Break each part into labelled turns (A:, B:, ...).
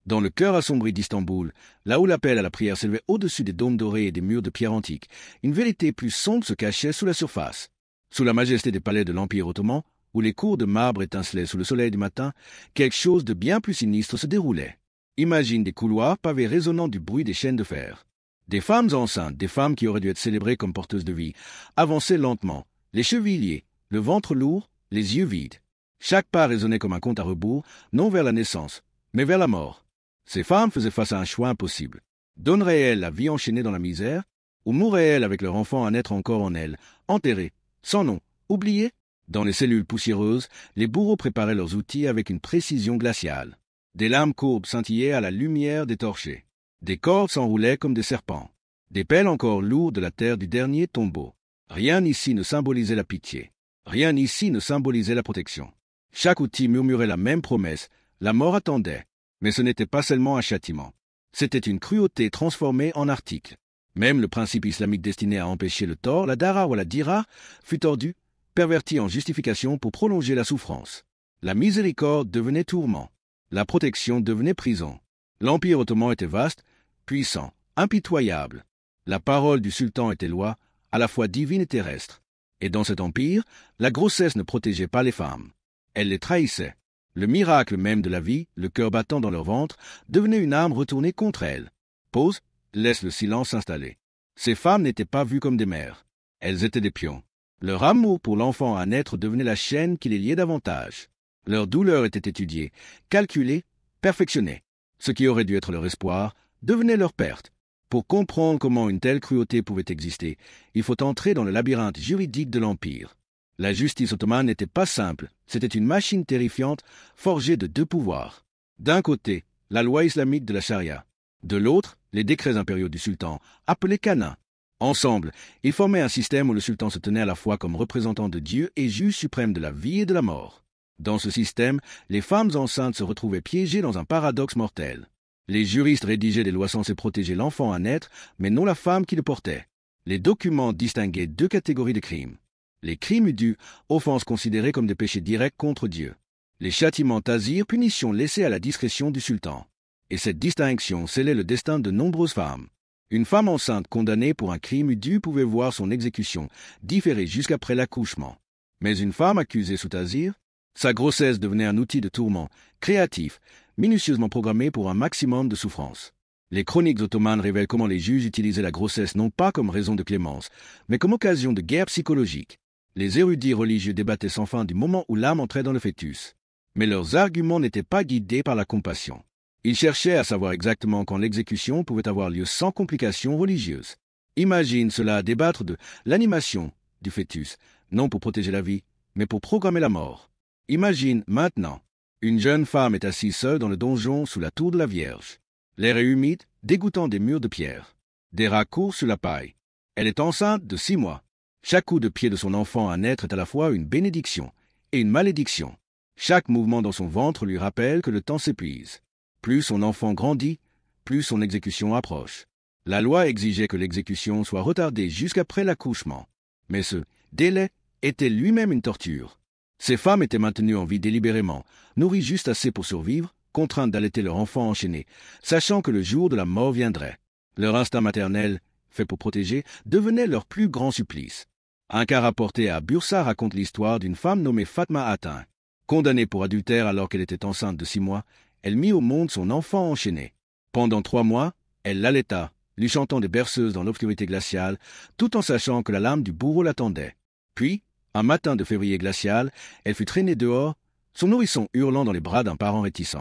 A: Dans le cœur assombri d'Istanbul, là où l'appel à la prière s'élevait au-dessus des dômes dorés et des murs de pierre antique, une vérité plus sombre se cachait sous la surface. Sous la majesté des palais de l'Empire ottoman, où les cours de marbre étincelaient sous le soleil du matin, quelque chose de bien plus sinistre se déroulait. Imagine des couloirs pavés résonnant du bruit des chaînes de fer. Des femmes enceintes, des femmes qui auraient dû être célébrées comme porteuses de vie, avançaient lentement, les chevilles liées, le ventre lourd, les yeux vides. Chaque pas résonnait comme un compte à rebours, non vers la naissance, mais vers la mort. Ces femmes faisaient face à un choix impossible. Donneraient-elles la vie enchaînée dans la misère, ou mourraient-elles avec leur enfant à naître encore en elles, enterré, sans nom, oublié? Dans les cellules poussiéreuses, les bourreaux préparaient leurs outils avec une précision glaciale. Des lames courbes scintillaient à la lumière des torchers. Des cordes s'enroulaient comme des serpents. Des pelles encore lourdes de la terre du dernier tombeau. Rien ici ne symbolisait la pitié. Rien ici ne symbolisait la protection. Chaque outil murmurait la même promesse. La mort attendait. Mais ce n'était pas seulement un châtiment. C'était une cruauté transformée en article. Même le principe islamique destiné à empêcher le tort, la dara ou la dira, fut tordu, perverti en justification pour prolonger la souffrance. La miséricorde devenait tourment. La protection devenait prison. L'Empire ottoman était vaste, puissant, impitoyable. La parole du sultan était loi, à la fois divine et terrestre. Et dans cet empire, la grossesse ne protégeait pas les femmes. Elle les trahissait. Le miracle même de la vie, le cœur battant dans leur ventre, devenait une arme retournée contre elles. Pause, laisse le silence s'installer. Ces femmes n'étaient pas vues comme des mères. Elles étaient des pions. Leur amour pour l'enfant à naître devenait la chaîne qui les liait davantage. Leur douleur était étudiée, calculée, perfectionnée. Ce qui aurait dû être leur espoir devenait leur perte. Pour comprendre comment une telle cruauté pouvait exister, il faut entrer dans le labyrinthe juridique de l'Empire. La justice ottomane n'était pas simple, c'était une machine terrifiante forgée de deux pouvoirs. D'un côté, la loi islamique de la charia. De l'autre, les décrets impériaux du sultan, appelés canons. Ensemble, ils formaient un système où le sultan se tenait à la fois comme représentant de Dieu et juge suprême de la vie et de la mort. Dans ce système, les femmes enceintes se retrouvaient piégées dans un paradoxe mortel. Les juristes rédigeaient des lois censées protéger l'enfant à naître, mais non la femme qui le portait. Les documents distinguaient deux catégories de crimes. Les crimes dus, offenses considérées comme des péchés directs contre Dieu. Les châtiments tazir, punitions laissées à la discrétion du sultan. Et cette distinction scellait le destin de nombreuses femmes. Une femme enceinte condamnée pour un crime dû pouvait voir son exécution différée jusqu'après l'accouchement. Mais une femme accusée sous tazir, sa grossesse devenait un outil de tourment, créatif, minutieusement programmé pour un maximum de souffrance. Les chroniques ottomanes révèlent comment les juges utilisaient la grossesse non pas comme raison de clémence, mais comme occasion de guerre psychologique. Les érudits religieux débattaient sans fin du moment où l'âme entrait dans le fœtus. Mais leurs arguments n'étaient pas guidés par la compassion. Ils cherchaient à savoir exactement quand l'exécution pouvait avoir lieu sans complications religieuses. Imagine cela à débattre de l'animation du fœtus, non pour protéger la vie, mais pour programmer la mort. Imagine maintenant, une jeune femme est assise seule dans le donjon sous la tour de la Vierge. L'air est humide, dégoûtant des murs de pierre. Des rats courent sur la paille. Elle est enceinte de 6 mois. Chaque coup de pied de son enfant à naître est à la fois une bénédiction et une malédiction. Chaque mouvement dans son ventre lui rappelle que le temps s'épuise. Plus son enfant grandit, plus son exécution approche. La loi exigeait que l'exécution soit retardée jusqu'après l'accouchement. Mais ce délai était lui-même une torture. Ces femmes étaient maintenues en vie délibérément, nourries juste assez pour survivre, contraintes d'allaiter leur enfant enchaîné, sachant que le jour de la mort viendrait. Leur instinct maternel, fait pour protéger, devenait leur plus grand supplice. Un cas rapporté à Bursa raconte l'histoire d'une femme nommée Fatma Atin. Condamnée pour adultère alors qu'elle était enceinte de 6 mois, elle mit au monde son enfant enchaîné. Pendant 3 mois, elle l'allaita, lui chantant des berceuses dans l'obscurité glaciale, tout en sachant que la lame du bourreau l'attendait. Puis, un matin de février glacial, elle fut traînée dehors, son nourrisson hurlant dans les bras d'un parent réticent.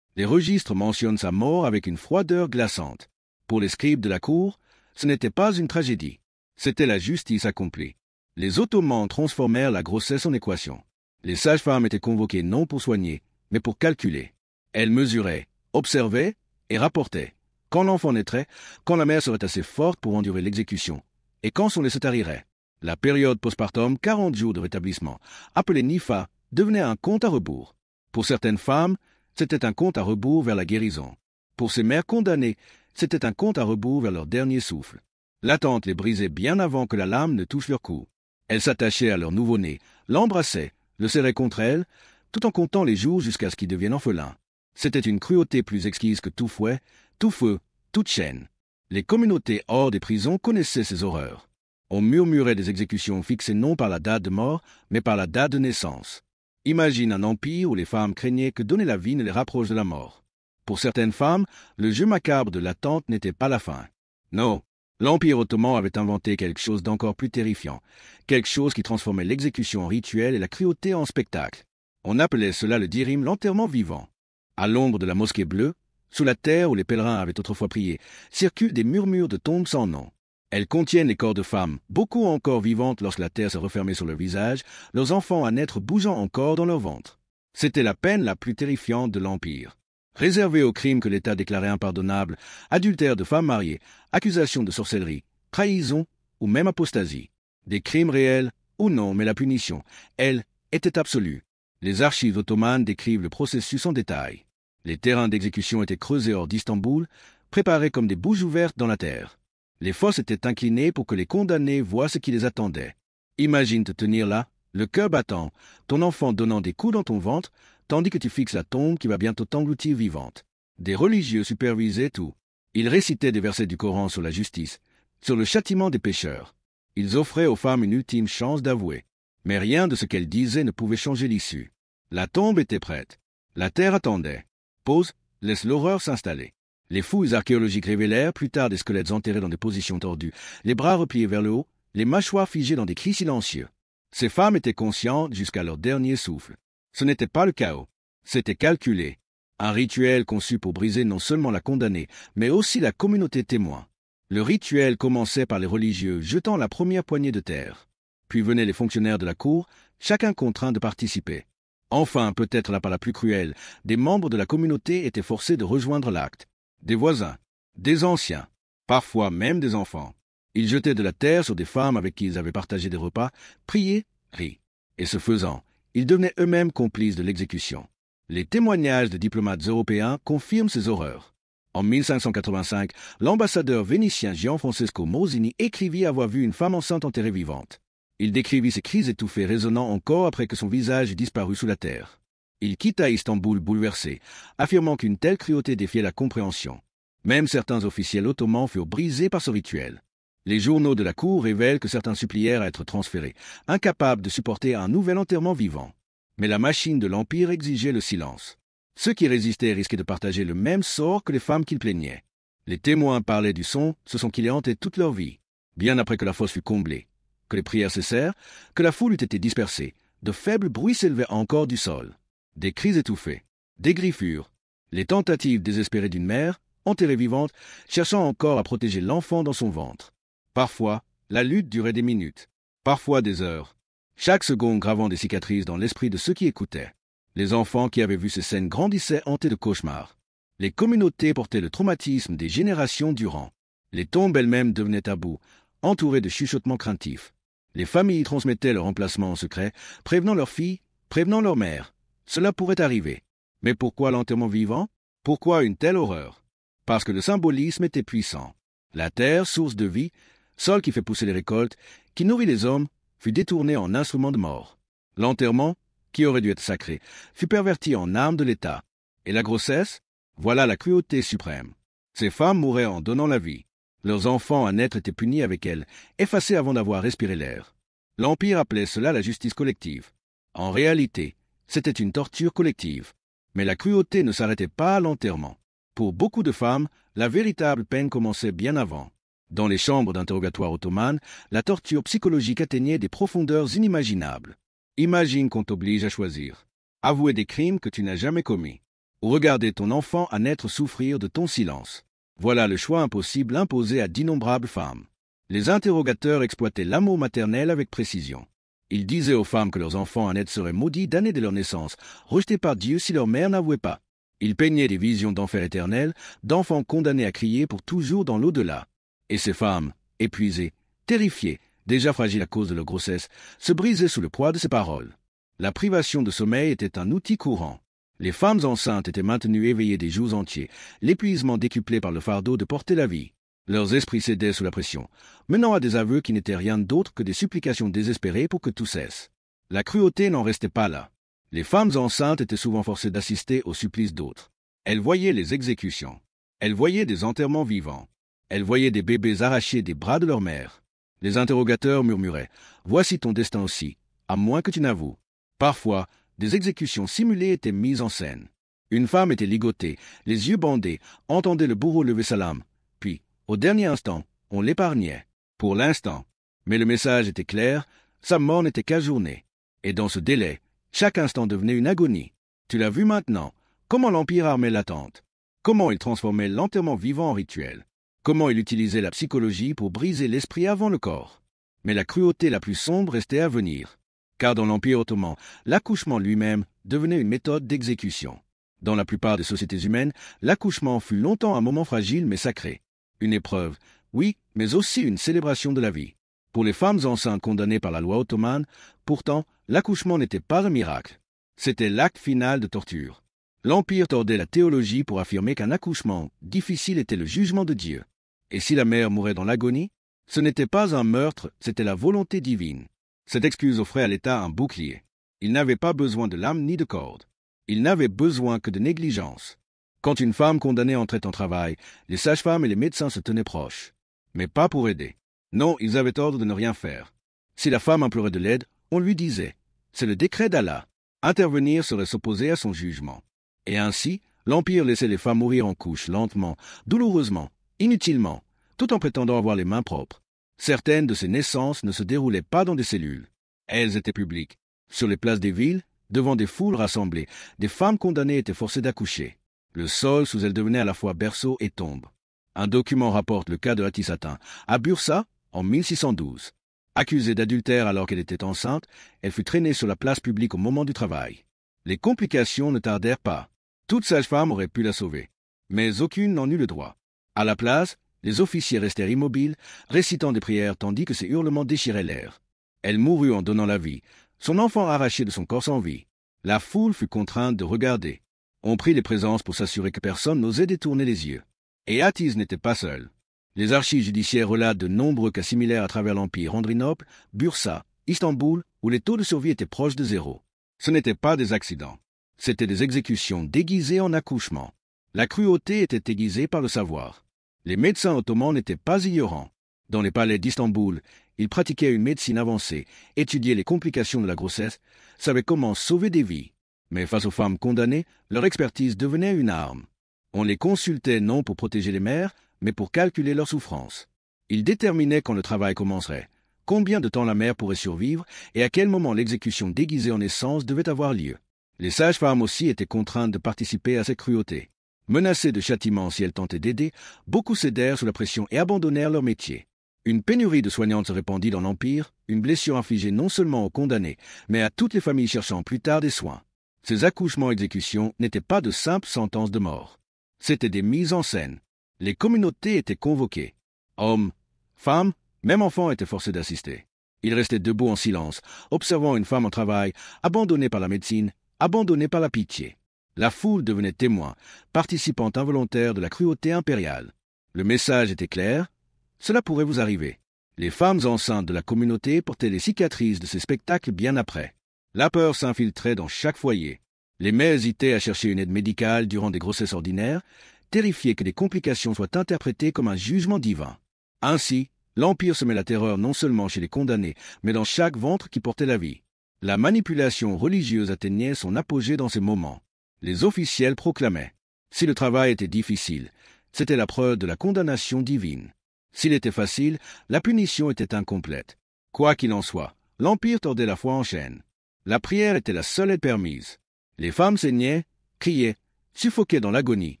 A: Les registres mentionnent sa mort avec une froideur glaçante. Pour les scribes de la cour, ce n'était pas une tragédie, c'était la justice accomplie. Les Ottomans transformèrent la grossesse en équation. Les sages-femmes étaient convoquées non pour soigner, mais pour calculer. Elles mesuraient, observaient et rapportaient. Quand l'enfant naîtrait, quand la mère serait assez forte pour endurer l'exécution, et quand son lait se tarirait. La période postpartum, 40 jours de rétablissement, appelée Nifa, devenait un compte à rebours. Pour certaines femmes, c'était un compte à rebours vers la guérison. Pour ces mères condamnées, c'était un compte à rebours vers leur dernier souffle. L'attente les brisait bien avant que la lame ne touche leur cou. Elles s'attachaient à leur nouveau-né, l'embrassaient, le serraient contre elles, tout en comptant les jours jusqu'à ce qu'ils deviennent orphelins. C'était une cruauté plus exquise que tout fouet, tout feu, toute chaîne. Les communautés hors des prisons connaissaient ces horreurs. On murmurait des exécutions fixées non par la date de mort, mais par la date de naissance. Imagine un empire où les femmes craignaient que donner la vie ne les rapproche de la mort. Pour certaines femmes, le jeu macabre de l'attente n'était pas la fin. Non, l'Empire ottoman avait inventé quelque chose d'encore plus terrifiant, quelque chose qui transformait l'exécution en rituel et la cruauté en spectacle. On appelait cela le dirim, l'enterrement vivant. À l'ombre de la mosquée bleue, sous la terre où les pèlerins avaient autrefois prié, circulent des murmures de tombes sans nom. Elles contiennent les corps de femmes, beaucoup encore vivantes lorsque la terre se refermait sur leur visage, leurs enfants à naître bougeant encore dans leur ventre. C'était la peine la plus terrifiante de l'Empire. Réservée aux crimes que l'État déclarait impardonnables, adultère de femmes mariées, accusation de sorcellerie, trahison ou même apostasie. Des crimes réels ou non, mais la punition, elle, était absolue. Les archives ottomanes décrivent le processus en détail. Les terrains d'exécution étaient creusés hors d'Istanbul, préparés comme des bouches ouvertes dans la terre. Les fosses étaient inclinées pour que les condamnés voient ce qui les attendait. Imagine te tenir là, le cœur battant, ton enfant donnant des coups dans ton ventre, tandis que tu fixes la tombe qui va bientôt t'engloutir vivante. Des religieux supervisaient tout. Ils récitaient des versets du Coran sur la justice, sur le châtiment des pécheurs. Ils offraient aux femmes une ultime chance d'avouer. Mais rien de ce qu'elles disaient ne pouvait changer l'issue. La tombe était prête. La terre attendait. Pause, laisse l'horreur s'installer. Les fouilles archéologiques révélèrent plus tard des squelettes enterrés dans des positions tordues, les bras repliés vers le haut, les mâchoires figées dans des cris silencieux. Ces femmes étaient conscientes jusqu'à leur dernier souffle. Ce n'était pas le chaos, c'était calculé. Un rituel conçu pour briser non seulement la condamnée, mais aussi la communauté témoin. Le rituel commençait par les religieux jetant la première poignée de terre. Puis venaient les fonctionnaires de la cour, chacun contraint de participer. Enfin, peut-être la part la plus cruelle, des membres de la communauté étaient forcés de rejoindre l'acte. Des voisins, des anciens, parfois même des enfants. Ils jetaient de la terre sur des femmes avec qui ils avaient partagé des repas, priaient, rient. Et ce faisant, ils devenaient eux-mêmes complices de l'exécution. Les témoignages de diplomates européens confirment ces horreurs. En 1585, l'ambassadeur vénitien Gianfrancesco Mosini écrivit avoir vu une femme enceinte enterrée vivante. Il décrivit ses cris étouffés résonnant encore après que son visage eut disparu sous la terre. Il quitta Istanbul bouleversé, affirmant qu'une telle cruauté défiait la compréhension. Même certains officiels ottomans furent brisés par ce rituel. Les journaux de la cour révèlent que certains supplièrent à être transférés, incapables de supporter un nouvel enterrement vivant. Mais la machine de l'Empire exigeait le silence. Ceux qui résistaient risquaient de partager le même sort que les femmes qu'ils plaignaient. Les témoins parlaient du son, ce son qui les hantait toute leur vie. Bien après que la fosse fut comblée, que les prières cessèrent, que la foule eût été dispersée, de faibles bruits s'élevaient encore du sol. Des cris étouffés, des griffures, les tentatives désespérées d'une mère, enterrée vivante, cherchant encore à protéger l'enfant dans son ventre. Parfois, la lutte durait des minutes, parfois des heures, chaque seconde gravant des cicatrices dans l'esprit de ceux qui écoutaient. Les enfants qui avaient vu ces scènes grandissaient hantés de cauchemars. Les communautés portaient le traumatisme des générations durant. Les tombes elles-mêmes devenaient tabous, entourées de chuchotements craintifs. Les familles transmettaient leur emplacement en secret, prévenant leurs filles, prévenant leurs mères. Cela pourrait arriver. Mais pourquoi l'enterrement vivant? Pourquoi une telle horreur? Parce que le symbolisme était puissant. La terre, source de vie, sol qui fait pousser les récoltes, qui nourrit les hommes, fut détourné en instrument de mort. L'enterrement, qui aurait dû être sacré, fut perverti en arme de l'État. Et la grossesse? Voilà la cruauté suprême. Ces femmes mouraient en donnant la vie. Leurs enfants à naître étaient punis avec elles, effacés avant d'avoir respiré l'air. L'Empire appelait cela la justice collective. En réalité, c'était une torture collective. Mais la cruauté ne s'arrêtait pas à l'enterrement. Pour beaucoup de femmes, la véritable peine commençait bien avant. Dans les chambres d'interrogatoire ottomanes, la torture psychologique atteignait des profondeurs inimaginables. Imagine qu'on t'oblige à choisir. Avouer des crimes que tu n'as jamais commis. Ou regarder ton enfant à naître souffrir de ton silence. Voilà le choix impossible imposé à d'innombrables femmes. Les interrogateurs exploitaient l'amour maternel avec précision. Ils disaient aux femmes que leurs enfants à naître seraient maudits d'années de leur naissance, rejetés par Dieu si leur mère n'avouait pas. Ils peignaient des visions d'enfer éternel, d'enfants condamnés à crier pour toujours dans l'au-delà. Et ces femmes, épuisées, terrifiées, déjà fragiles à cause de leur grossesse, se brisaient sous le poids de ces paroles. La privation de sommeil était un outil courant. Les femmes enceintes étaient maintenues éveillées des jours entiers, l'épuisement décuplé par le fardeau de porter la vie. Leurs esprits cédaient sous la pression, menant à des aveux qui n'étaient rien d'autre que des supplications désespérées pour que tout cesse. La cruauté n'en restait pas là. Les femmes enceintes étaient souvent forcées d'assister au supplice d'autres. Elle voyait les exécutions. Elle voyait des enterrements vivants. Elle voyait des bébés arrachés des bras de leur mère. Les interrogateurs murmuraient « Voici ton destin aussi, à moins que tu n'avoues. » Parfois, des exécutions simulées étaient mises en scène. Une femme était ligotée, les yeux bandés, entendait le bourreau lever sa lame. Puis, au dernier instant, on l'épargnait. Pour l'instant. Mais le message était clair, sa mort n'était qu'ajournée. Et dans ce délai, chaque instant devenait une agonie. Tu l'as vu maintenant, comment l'Empire armait l'attente. Comment il transformait l'enterrement vivant en rituel. Comment il utilisait la psychologie pour briser l'esprit avant le corps. Mais la cruauté la plus sombre restait à venir. Car dans l'Empire ottoman, l'accouchement lui-même devenait une méthode d'exécution. Dans la plupart des sociétés humaines, l'accouchement fut longtemps un moment fragile mais sacré. Une épreuve, oui, mais aussi une célébration de la vie. Pour les femmes enceintes condamnées par la loi ottomane, pourtant, l'accouchement n'était pas un miracle. C'était l'acte final de torture. L'Empire tordait la théologie pour affirmer qu'un accouchement difficile était le jugement de Dieu. Et si la mère mourait dans l'agonie, ce n'était pas un meurtre, c'était la volonté divine. Cette excuse offrait à l'État un bouclier. Il n'avait pas besoin de lame ni de corde. Il n'avait besoin que de négligence. Quand une femme condamnée entrait en travail, les sages-femmes et les médecins se tenaient proches. Mais pas pour aider. Non, ils avaient ordre de ne rien faire. Si la femme implorait de l'aide, on lui disait « C'est le décret d'Allah ». Intervenir serait s'opposer à son jugement. Et ainsi, l'Empire laissait les femmes mourir en couches, lentement, douloureusement, inutilement, tout en prétendant avoir les mains propres. Certaines de ces naissances ne se déroulaient pas dans des cellules. Elles étaient publiques. Sur les places des villes, devant des foules rassemblées, des femmes condamnées étaient forcées d'accoucher. Le sol sous elles devenait à la fois berceau et tombe. Un document rapporte le cas de Hati Satin, à Bursa, en 1612. Accusée d'adultère alors qu'elle était enceinte, elle fut traînée sur la place publique au moment du travail. Les complications ne tardèrent pas. Toute sage-femme aurait pu la sauver. Mais aucune n'en eut le droit. À la place, les officiers restèrent immobiles, récitant des prières tandis que ses hurlements déchiraient l'air. Elle mourut en donnant la vie, son enfant arraché de son corps sans vie. La foule fut contrainte de regarder. On prit les présences pour s'assurer que personne n'osait détourner les yeux. Et Hatice n'était pas seul. Les archives judiciaires relatent de nombreux cas similaires à travers l'Empire, Andrinople, Bursa, Istanbul, où les taux de survie étaient proches de zéro. Ce n'étaient pas des accidents. C'étaient des exécutions déguisées en accouchement. La cruauté était aiguisée par le savoir. Les médecins ottomans n'étaient pas ignorants. Dans les palais d'Istanbul, ils pratiquaient une médecine avancée, étudiaient les complications de la grossesse, savaient comment sauver des vies. Mais face aux femmes condamnées, leur expertise devenait une arme. On les consultait non pour protéger les mères, mais pour calculer leur souffrance. Ils déterminaient quand le travail commencerait, combien de temps la mère pourrait survivre et à quel moment l'exécution déguisée en naissance devait avoir lieu. Les sages-femmes aussi étaient contraintes de participer à cette cruauté. Menacées de châtiment si elles tentaient d'aider, beaucoup cédèrent sous la pression et abandonnèrent leur métier. Une pénurie de soignantes se répandit dans l'Empire, une blessure infligée non seulement aux condamnés, mais à toutes les familles cherchant plus tard des soins. Ces accouchements-exécutions n'étaient pas de simples sentences de mort. C'étaient des mises en scène. Les communautés étaient convoquées. Hommes, femmes, même enfants étaient forcés d'assister. Ils restaient debout en silence, observant une femme en travail, abandonnée par la médecine, abandonnée par la pitié. La foule devenait témoin, participant involontaire de la cruauté impériale. Le message était clair. Cela pourrait vous arriver. Les femmes enceintes de la communauté portaient les cicatrices de ces spectacles bien après. La peur s'infiltrait dans chaque foyer. Les mères hésitaient à chercher une aide médicale durant des grossesses ordinaires, terrifiées que des complications soient interprétées comme un jugement divin. Ainsi, l'Empire semait la terreur non seulement chez les condamnés, mais dans chaque ventre qui portait la vie. La manipulation religieuse atteignait son apogée dans ces moments. Les officiels proclamaient « Si le travail était difficile, c'était la preuve de la condamnation divine. S'il était facile, la punition était incomplète. Quoi qu'il en soit, l'Empire tordait la foi en chaîne. La prière était la seule aide permise. Les femmes saignaient, criaient, suffoquaient dans l'agonie,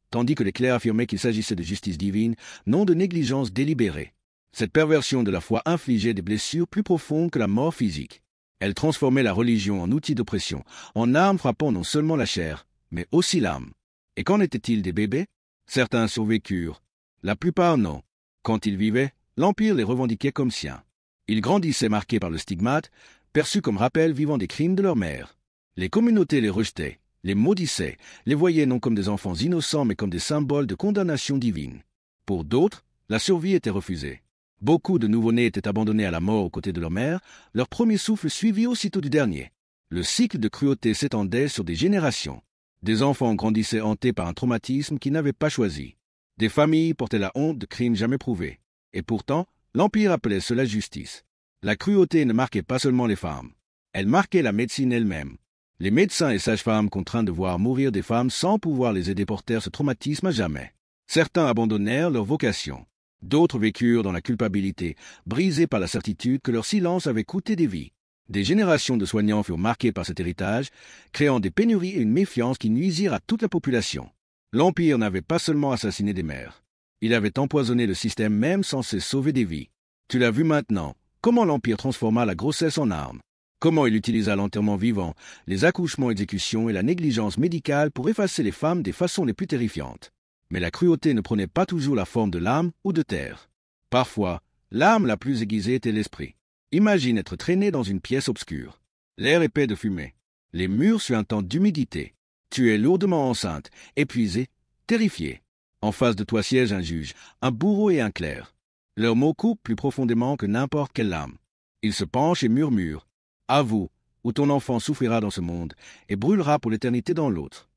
A: tandis que les clercs affirmaient qu'il s'agissait de justice divine, non de négligence délibérée. Cette perversion de la foi infligeait des blessures plus profondes que la mort physique. Elle transformait la religion en outil d'oppression, en arme frappant non seulement la chair, mais aussi l'âme. Et qu'en était-il des bébés? Certains survécurent, la plupart non. Quand ils vivaient, l'Empire les revendiquait comme siens. Ils grandissaient marqués par le stigmate, perçus comme rappel vivant des crimes de leur mère. Les communautés les rejetaient, les maudissaient, les voyaient non comme des enfants innocents mais comme des symboles de condamnation divine. Pour d'autres, la survie était refusée. Beaucoup de nouveau-nés étaient abandonnés à la mort aux côtés de leur mère, leur premier souffle suivi aussitôt du dernier. Le cycle de cruauté s'étendait sur des générations. Des enfants grandissaient hantés par un traumatisme qu'ils n'avaient pas choisi. Des familles portaient la honte de crimes jamais prouvés. Et pourtant, l'Empire appelait cela justice. La cruauté ne marquait pas seulement les femmes. Elle marquait la médecine elle-même. Les médecins et sages-femmes contraints de voir mourir des femmes sans pouvoir les aider portèrent ce traumatisme à jamais. Certains abandonnèrent leur vocation. D'autres vécurent dans la culpabilité, brisés par la certitude que leur silence avait coûté des vies. Des générations de soignants furent marquées par cet héritage, créant des pénuries et une méfiance qui nuisirent à toute la population. L'Empire n'avait pas seulement assassiné des mères. Il avait empoisonné le système même censé sauver des vies. Tu l'as vu maintenant, comment l'Empire transforma la grossesse en arme. Comment il utilisa l'enterrement vivant, les accouchements, exécutions et la négligence médicale pour effacer les femmes des façons les plus terrifiantes. Mais la cruauté ne prenait pas toujours la forme de l'âme ou de terre. Parfois, l'arme la plus aiguisée était l'esprit. Imagine être traîné dans une pièce obscure. L'air épais de fumée. Les murs suintant d'humidité. Tu es lourdement enceinte, épuisée, terrifiée. En face de toi siège un juge, un bourreau et un clerc. Leurs mots coupent plus profondément que n'importe quelle lame. Ils se penchent et murmurent. Avoue, ou ton enfant souffrira dans ce monde et brûlera pour l'éternité dans l'autre.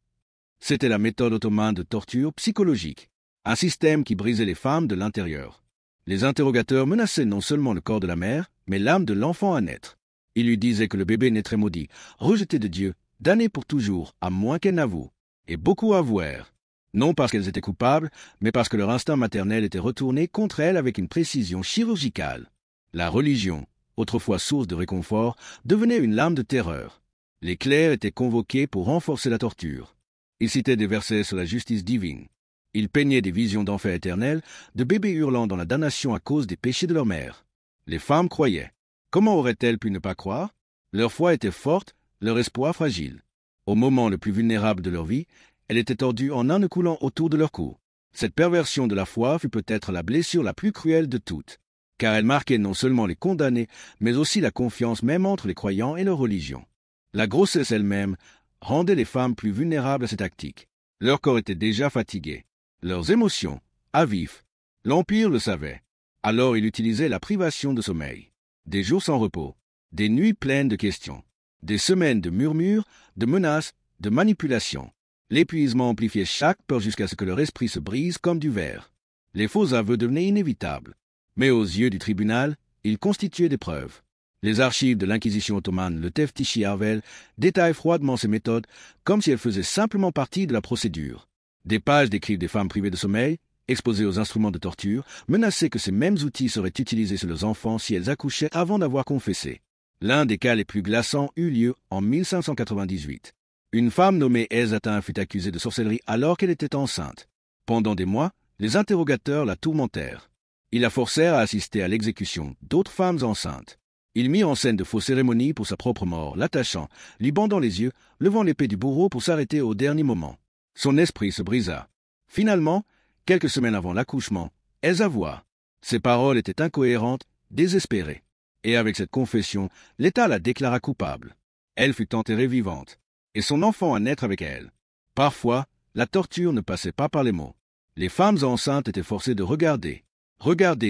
A: C'était la méthode ottomane de torture psychologique, un système qui brisait les femmes de l'intérieur. Les interrogateurs menaçaient non seulement le corps de la mère, mais l'âme de l'enfant à naître. Ils lui disaient que le bébé naîtrait maudit, rejeté de Dieu, damné pour toujours, à moins qu'elle n'avoue. Et beaucoup avouèrent, non parce qu'elles étaient coupables, mais parce que leur instinct maternel était retourné contre elles avec une précision chirurgicale. La religion, autrefois source de réconfort, devenait une lame de terreur. Les clercs étaient convoqués pour renforcer la torture. Ils citaient des versets sur la justice divine. Ils peignaient des visions d'enfer éternel, de bébés hurlant dans la damnation à cause des péchés de leur mère. Les femmes croyaient. Comment auraient-elles pu ne pas croire? Leur foi était forte, leur espoir fragile. Au moment le plus vulnérable de leur vie, elle était tordue en un nœud coulant autour de leur cou. Cette perversion de la foi fut peut-être la blessure la plus cruelle de toutes, car elle marquait non seulement les condamnés, mais aussi la confiance même entre les croyants et leur religion. La grossesse elle-même rendait les femmes plus vulnérables à ces tactiques. Leur corps était déjà fatigué. Leurs émotions, à vif. L'Empire le savait. Alors il utilisait la privation de sommeil. Des jours sans repos, des nuits pleines de questions, des semaines de murmures, de menaces, de manipulations. L'épuisement amplifiait chaque peur jusqu'à ce que leur esprit se brise comme du verre. Les faux aveux devenaient inévitables. Mais aux yeux du tribunal, ils constituaient des preuves. Les archives de l'Inquisition ottomane, le Teftichi Arvel, détaillent froidement ces méthodes comme si elles faisaient simplement partie de la procédure. Des pages décrivent des femmes privées de sommeil, exposées aux instruments de torture, menacées que ces mêmes outils seraient utilisés sur leurs enfants si elles accouchaient avant d'avoir confessé. L'un des cas les plus glaçants eut lieu en 1598. Une femme nommée Ezatin fut accusée de sorcellerie alors qu'elle était enceinte. Pendant des mois, les interrogateurs la tourmentèrent. Ils la forcèrent à assister à l'exécution d'autres femmes enceintes. Ils mirent en scène de fausses cérémonies pour sa propre mort, l'attachant, lui bandant les yeux, levant l'épée du bourreau pour s'arrêter au dernier moment. Son esprit se brisa. Finalement, quelques semaines avant l'accouchement, elle avoua. Ses paroles étaient incohérentes, désespérées. Et avec cette confession, l'État la déclara coupable. Elle fut enterrée vivante, et son enfant à naître avec elle. Parfois, la torture ne passait pas par les mots. Les femmes enceintes étaient forcées de regarder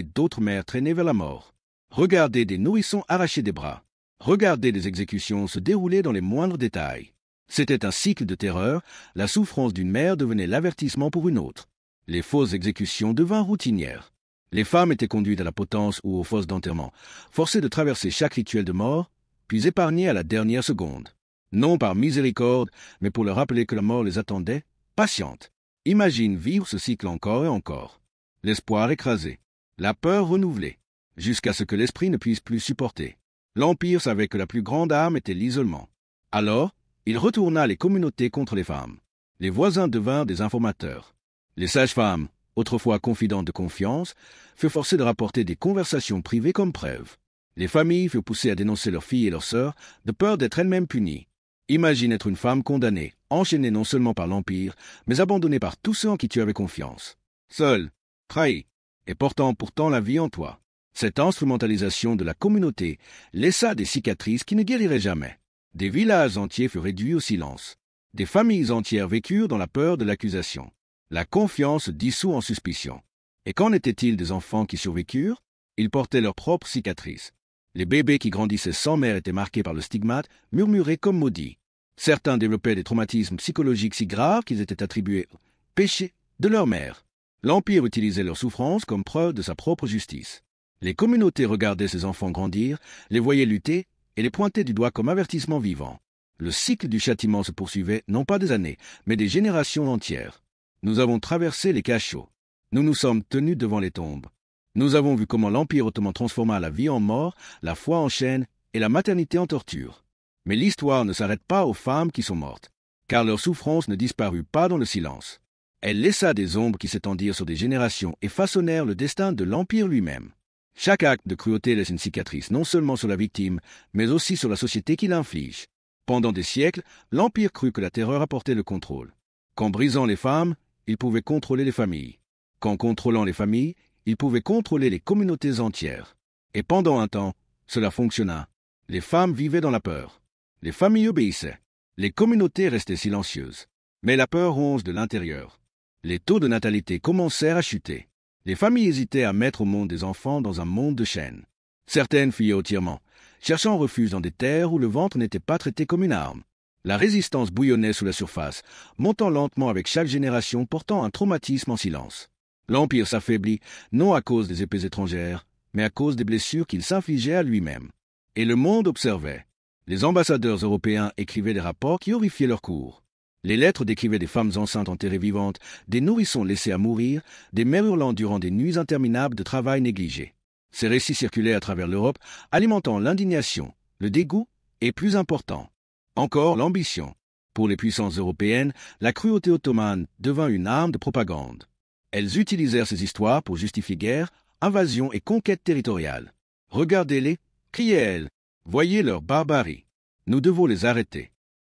A: d'autres mères traînées vers la mort, regarder des nourrissons arrachés des bras, regarder des exécutions se dérouler dans les moindres détails. C'était un cycle de terreur, la souffrance d'une mère devenait l'avertissement pour une autre. Les fausses exécutions devinrent routinières. Les femmes étaient conduites à la potence ou aux fosses d'enterrement, forcées de traverser chaque rituel de mort, puis épargnées à la dernière seconde. Non par miséricorde, mais pour leur rappeler que la mort les attendait, patientes. Imagine vivre ce cycle encore et encore. L'espoir écrasé, la peur renouvelée, jusqu'à ce que l'esprit ne puisse plus supporter. L'Empire savait que la plus grande arme était l'isolement. Alors, il retourna les communautés contre les femmes. Les voisins devinrent des informateurs. Les sages-femmes, autrefois confidentes de confiance, furent forcées de rapporter des conversations privées comme preuve. Les familles furent poussées à dénoncer leurs filles et leurs sœurs, de peur d'être elles-mêmes punies. Imagine être une femme condamnée, enchaînée non seulement par l'Empire, mais abandonnée par tous ceux en qui tu avais confiance. Seule, trahie, et portant pourtant la vie en toi. Cette instrumentalisation de la communauté laissa des cicatrices qui ne guériraient jamais. Des villages entiers furent réduits au silence. Des familles entières vécurent dans la peur de l'accusation. La confiance dissout en suspicion. Et qu'en était-il des enfants qui survécurent? Ils portaient leurs propres cicatrices. Les bébés qui grandissaient sans mère étaient marqués par le stigmate, murmurés comme maudits. Certains développaient des traumatismes psychologiques si graves qu'ils étaient attribués au péché de leur mère. L'Empire utilisait leur souffrance comme preuve de sa propre justice. Les communautés regardaient ces enfants grandir, les voyaient lutter et les pointaient du doigt comme avertissement vivant. Le cycle du châtiment se poursuivait non pas des années, mais des générations entières. Nous avons traversé les cachots. Nous nous sommes tenus devant les tombes. Nous avons vu comment l'Empire ottoman transforma la vie en mort, la foi en chaîne et la maternité en torture. Mais l'histoire ne s'arrête pas aux femmes qui sont mortes, car leur souffrance ne disparut pas dans le silence. Elle laissa des ombres qui s'étendirent sur des générations et façonnèrent le destin de l'Empire lui-même. Chaque acte de cruauté laisse une cicatrice non seulement sur la victime, mais aussi sur la société qui l'inflige. Pendant des siècles, l'Empire crut que la terreur apportait le contrôle. Qu'en brisant les femmes, il pouvait contrôler les familles. Qu'en contrôlant les familles, il pouvait contrôler les communautés entières. Et pendant un temps, cela fonctionna. Les femmes vivaient dans la peur. Les familles obéissaient. Les communautés restaient silencieuses. Mais la peur ronge de l'intérieur. Les taux de natalité commencèrent à chuter. Les familles hésitaient à mettre au monde des enfants dans un monde de chaînes. Certaines fuyaient au tirement, cherchant refuge dans des terres où le ventre n'était pas traité comme une arme. La résistance bouillonnait sous la surface, montant lentement avec chaque génération portant un traumatisme en silence. L'Empire s'affaiblit, non à cause des épées étrangères, mais à cause des blessures qu'il s'infligeait à lui-même. Et le monde observait. Les ambassadeurs européens écrivaient des rapports qui horrifiaient leur cour. Les lettres décrivaient des femmes enceintes enterrées vivantes, des nourrissons laissés à mourir, des mères hurlant durant des nuits interminables de travail négligé. Ces récits circulaient à travers l'Europe, alimentant l'indignation, le dégoût et, plus important, encore l'ambition. Pour les puissances européennes, la cruauté ottomane devint une arme de propagande. Elles utilisèrent ces histoires pour justifier guerre, invasion et conquête territoriale. Regardez-les, criaient-elles. Voyez leur barbarie. Nous devons les arrêter.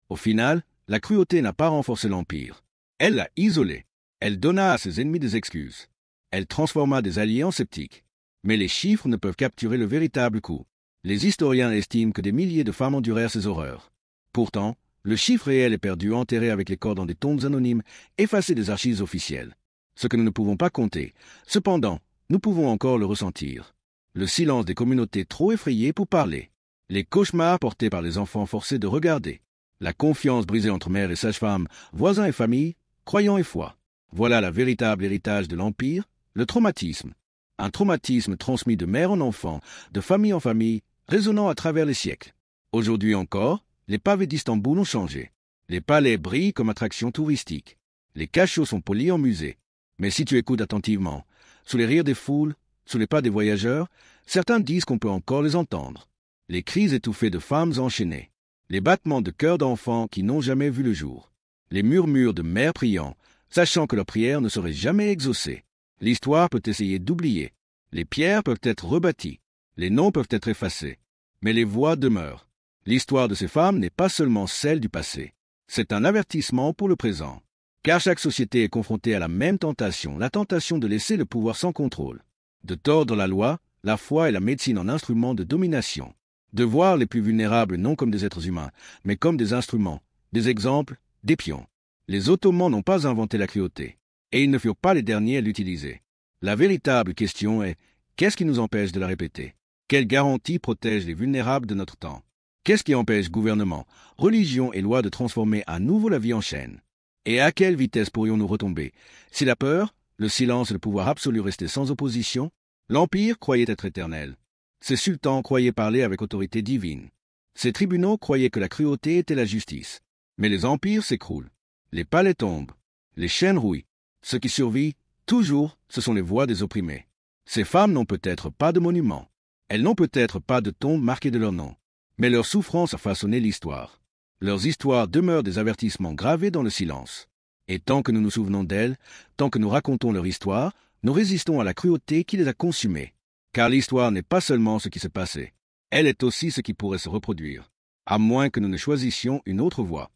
A: Au final, la cruauté n'a pas renforcé l'Empire. Elle l'a isolé. Elle donna à ses ennemis des excuses. Elle transforma des alliés en sceptiques. Mais les chiffres ne peuvent capturer le véritable coup. Les historiens estiment que des milliers de femmes endurèrent ces horreurs. Pourtant, le chiffre réel est perdu, enterré avec les corps dans des tombes anonymes, effacés des archives officielles. Ce que nous ne pouvons pas compter. Cependant, nous pouvons encore le ressentir. Le silence des communautés trop effrayées pour parler. Les cauchemars portés par les enfants forcés de regarder. La confiance brisée entre mères et sages-femmes, voisins et familles, croyants et foi. Voilà le véritable héritage de l'Empire, le traumatisme. Un traumatisme transmis de mère en enfant, de famille en famille, résonnant à travers les siècles. Aujourd'hui encore, les pavés d'Istanbul ont changé. Les palais brillent comme attraction touristique. Les cachots sont polis en musée. Mais si tu écoutes attentivement, sous les rires des foules, sous les pas des voyageurs, certains disent qu'on peut encore les entendre. Les cris étouffés de femmes enchaînées. Les battements de cœurs d'enfants qui n'ont jamais vu le jour. Les murmures de mères priant, sachant que leur prière ne serait jamais exaucée. L'histoire peut essayer d'oublier. Les pierres peuvent être rebâties. Les noms peuvent être effacés. Mais les voix demeurent. L'histoire de ces femmes n'est pas seulement celle du passé. C'est un avertissement pour le présent. Car chaque société est confrontée à la même tentation, la tentation de laisser le pouvoir sans contrôle. De tordre la loi, la foi et la médecine en instruments de domination. De voir les plus vulnérables non comme des êtres humains, mais comme des instruments, des exemples, des pions. Les Ottomans n'ont pas inventé la cruauté, et ils ne furent pas les derniers à l'utiliser. La véritable question est, qu'est-ce qui nous empêche de la répéter? Quelle garantie protège les vulnérables de notre temps? Qu'est-ce qui empêche gouvernement, religion et loi de transformer à nouveau la vie en chaîne? Et à quelle vitesse pourrions-nous retomber? Si la peur, le silence et le pouvoir absolu restaient sans opposition, l'Empire croyait être éternel. Ces sultans croyaient parler avec autorité divine. Ces tribunaux croyaient que la cruauté était la justice. Mais les empires s'écroulent. Les palais tombent. Les chaînes rouillent. Ce qui survit, toujours, ce sont les voix des opprimés. Ces femmes n'ont peut-être pas de monuments. Elles n'ont peut-être pas de tombes marquées de leur nom. Mais leur souffrance a façonné l'histoire. Leurs histoires demeurent des avertissements gravés dans le silence. Et tant que nous nous souvenons d'elles, tant que nous racontons leur histoire, nous résistons à la cruauté qui les a consumées. Car l'histoire n'est pas seulement ce qui s'est passé, elle est aussi ce qui pourrait se reproduire, à moins que nous ne choisissions une autre voie.